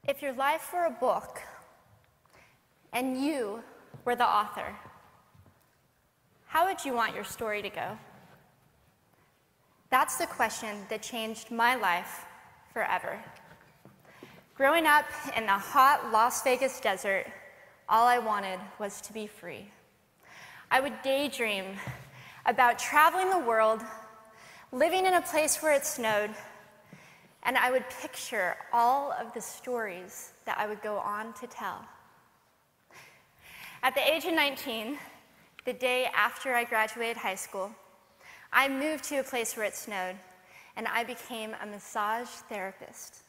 If your life were a book and you were the author, how would you want your story to go? That's the question that changed my life forever. Growing up in the hot Las Vegas desert, all I wanted was to be free. I would daydream about traveling the world, living in a place where it snowed, and I would picture all of the stories that I would go on to tell. At the age of 19, the day after I graduated high school, I moved to a place where it snowed, and I became a massage therapist.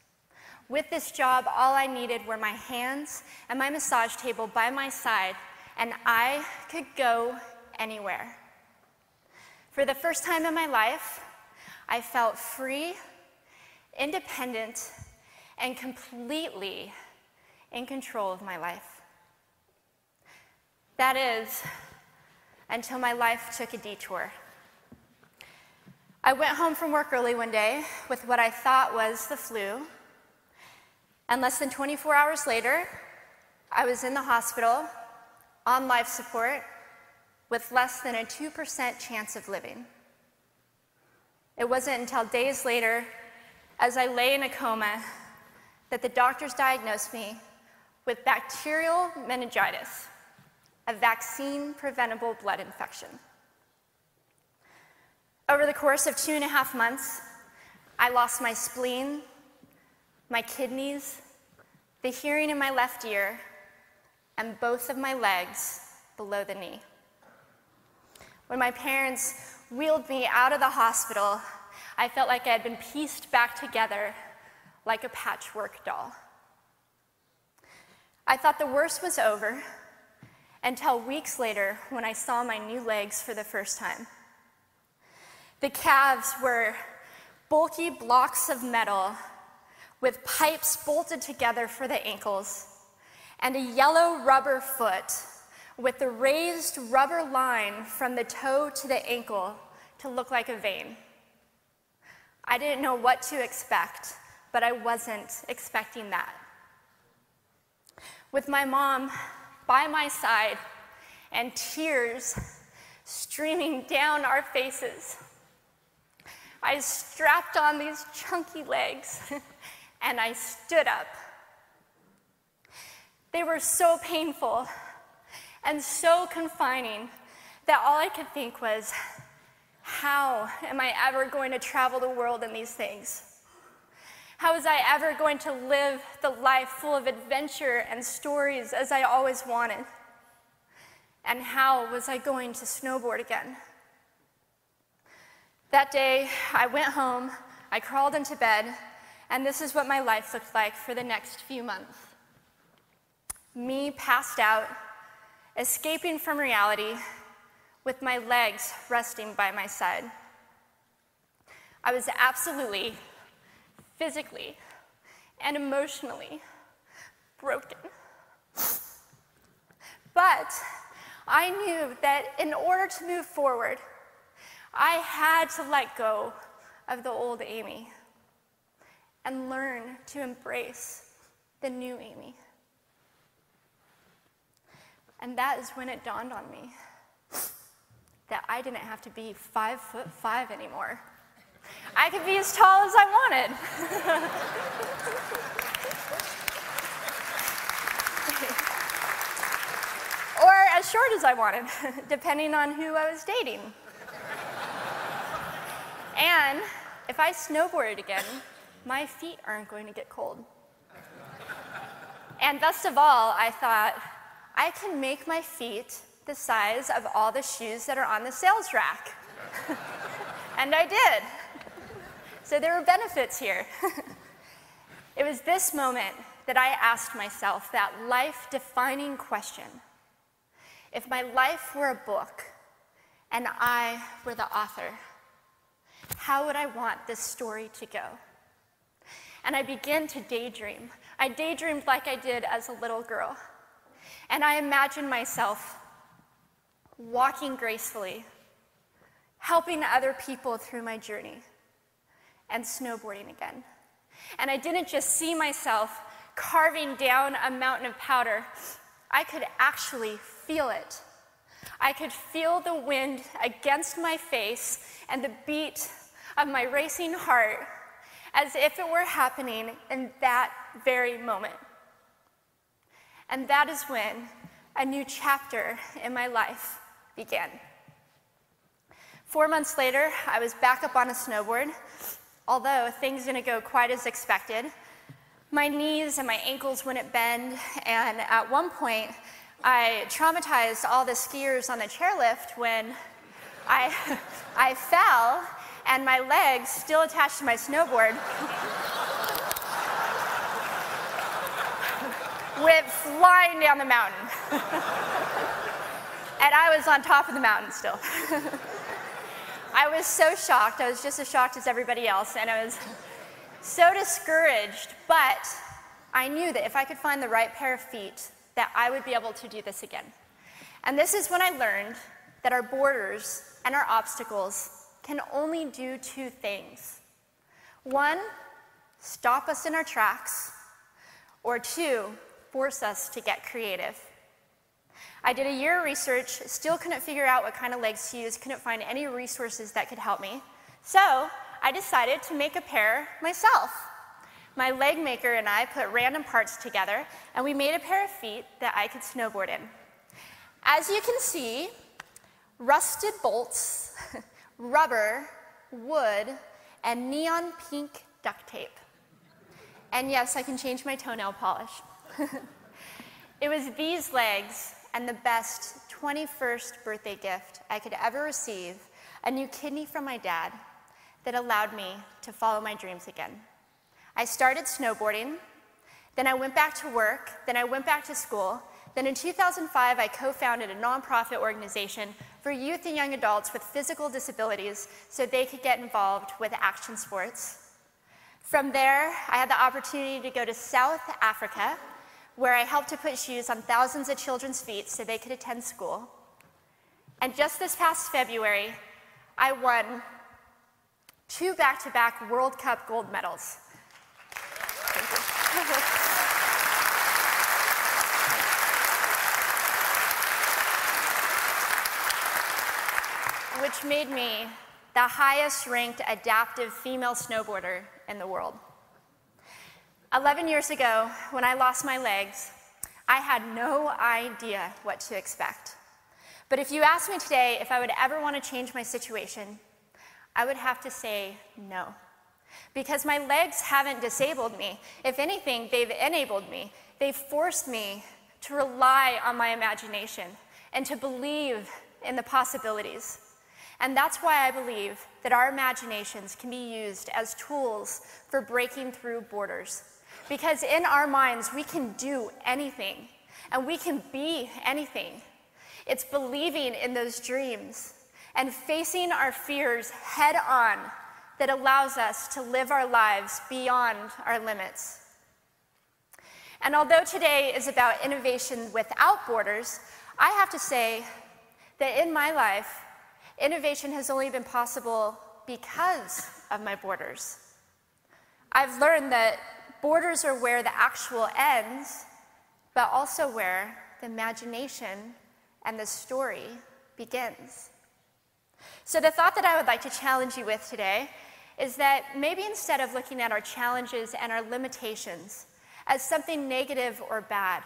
With this job, all I needed were my hands and my massage table by my side, and I could go anywhere. For the first time in my life, I felt free, independent, and completely in control of my life. That is, until my life took a detour. I went home from work early one day with what I thought was the flu, and less than 24 hours later, I was in the hospital on life support with less than a 2% chance of living. It wasn't until days later, as I lay in a coma, that the doctors diagnosed me with bacterial meningitis, a vaccine-preventable blood infection. Over the course of 2.5 months, I lost my spleen, my kidneys, the hearing in my left ear, and both of my legs below the knee. When my parents wheeled me out of the hospital, I felt like I had been pieced back together like a patchwork doll. I thought the worst was over until weeks later when I saw my new legs for the first time. The calves were bulky blocks of metal with pipes bolted together for the ankles, and a yellow rubber foot with the raised rubber line from the toe to the ankle to look like a vein. I didn't know what to expect, but I wasn't expecting that. With my mom by my side and tears streaming down our faces, I strapped on these chunky legs and I stood up. They were so painful and so confining that all I could think was, how am I ever going to travel the world in these things? How was I ever going to live the life full of adventure and stories as I always wanted? And how was I going to snowboard again? That day, I went home, I crawled into bed, and this is what my life looked like for the next few months. Me passed out, escaping from reality, with my legs resting by my side. I was absolutely, physically, and emotionally broken. But I knew that in order to move forward, I had to let go of the old Amy and learn to embrace the new Amy. And that is when it dawned on me that I didn't have to be 5'5" anymore. I could be as tall as I wanted. Or as short as I wanted, depending on who I was dating. And if I snowboarded again, my feet aren't going to get cold. And best of all, I thought, I can make my feet the size of all the shoes that are on the sales rack. And I did. So there were benefits here. It was this moment that I asked myself that life-defining question. If my life were a book and I were the author, how would I want this story to go? And I began to daydream. I daydreamed like I did as a little girl. And I imagined myself walking gracefully, helping other people through my journey, and snowboarding again. And I didn't just see myself carving down a mountain of powder, I could actually feel it. I could feel the wind against my face and the beat of my racing heart as if it were happening in that very moment. And that is when a new chapter in my life began. 4 months later, I was back up on a snowboard. Although things didn't go quite as expected, my knees and my ankles wouldn't bend, and at one point, I traumatized all the skiers on the chairlift when I fell, and my legs, still attached to my snowboard, went flying down the mountain. And I was on top of the mountain still. I was so shocked. I was just as shocked as everybody else, and I was so discouraged, but I knew that if I could find the right pair of feet, that I would be able to do this again. And this is when I learned that our borders and our obstacles can only do two things. One, stop us in our tracks, or two, force us to get creative. I did a year of research, still couldn't figure out what kind of legs to use, couldn't find any resources that could help me. So I decided to make a pair myself. My leg maker and I put random parts together, and we made a pair of feet that I could snowboard in. As you can see, rusted bolts, rubber, wood, and neon pink duct tape. And yes, I can change my toenail polish. It was these legs and the best 21st birthday gift I could ever receive, a new kidney from my dad, that allowed me to follow my dreams again. I started snowboarding, then I went back to work, then I went back to school, then in 2005 I co-founded a nonprofit organization for youth and young adults with physical disabilities so they could get involved with action sports. From there, I had the opportunity to go to South Africa, where I helped to put shoes on thousands of children's feet so they could attend school. And just this past February, I won 2 back-to-back World Cup gold medals. Thank you. Which made me the highest-ranked adaptive female snowboarder in the world. 11 years ago, when I lost my legs, I had no idea what to expect. But if you asked me today if I would ever want to change my situation, I would have to say no. Because my legs haven't disabled me. If anything, they've enabled me. They've forced me to rely on my imagination and to believe in the possibilities. And that's why I believe that our imaginations can be used as tools for breaking through borders. Because in our minds, we can do anything, and we can be anything. It's believing in those dreams and facing our fears head on that allows us to live our lives beyond our limits. And although today is about innovation without borders, I have to say that in my life, innovation has only been possible because of my borders. I've learned that borders are where the actual ends, but also where the imagination and the story begins. So the thought that I would like to challenge you with today is that maybe instead of looking at our challenges and our limitations as something negative or bad,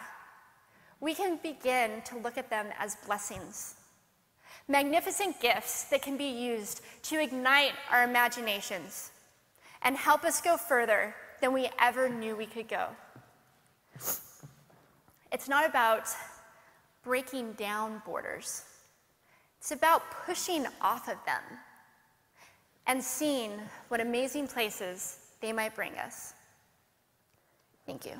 we can begin to look at them as blessings. Magnificent gifts that can be used to ignite our imaginations and help us go further than we ever knew we could go. It's not about breaking down borders. It's about pushing off of them and seeing what amazing places they might bring us. Thank you.